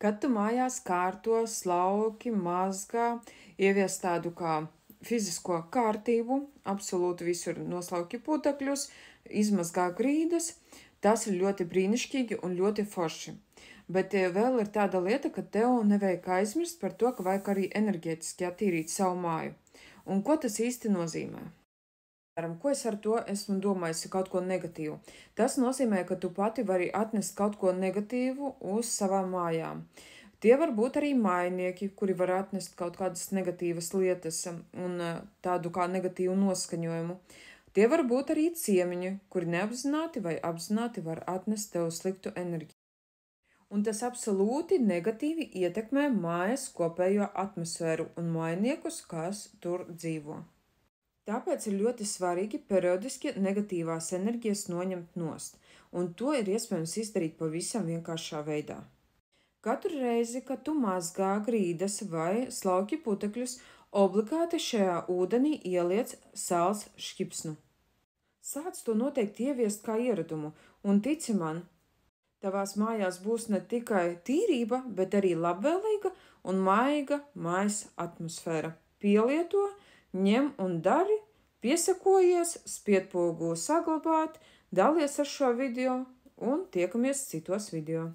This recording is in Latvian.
Kad tu mājās kārto, slauki, mazgā, ievies tādu kā fizisko kārtību, absolūti visur noslauki putekļus, izmazgā grīdas, tas ir ļoti brīnišķīgi un ļoti forši. Bet vēl ir tāda lieta, ka tev nevajag aizmirst par to, ka vajag arī enerģētiski attīrīt savu māju. Un ko tas īsti nozīmē? Ko es ar to esmu domājis, kaut ko negatīvu? Tas nozīmē, ka tu pati vari atnest kaut ko negatīvu uz savām mājām. Tie var būt arī mājnieki, kuri var atnest kaut kādas negatīvas lietas un tādu kā negatīvu noskaņojumu. Tie var būt arī ciemiņi, kuri neapzināti vai apzināti var atnest tev sliktu enerģiju. Un tas absolūti negatīvi ietekmē mājas kopējo atmosfēru un mājniekus, kas tur dzīvo. Tāpēc ir ļoti svarīgi periodiski negatīvās enerģijas noņemt nost, un to ir iespējams izdarīt pavisam vienkāršā veidā. Katru reizi, kad tu mazgā grīdas vai slauki putekļus, obligāti šajā ūdenī ieliec sāls šķipsnu. Sāc to noteikti ieviest kā ieradumu, un tici man, tavās mājās būs ne tikai tīrība, bet arī labvēlīga un maiga mājas atmosfēra. Pielieto, ņem un dari, piesakojies, spiedpogu saglabāt, dalies ar šo video un tiekamies citos video.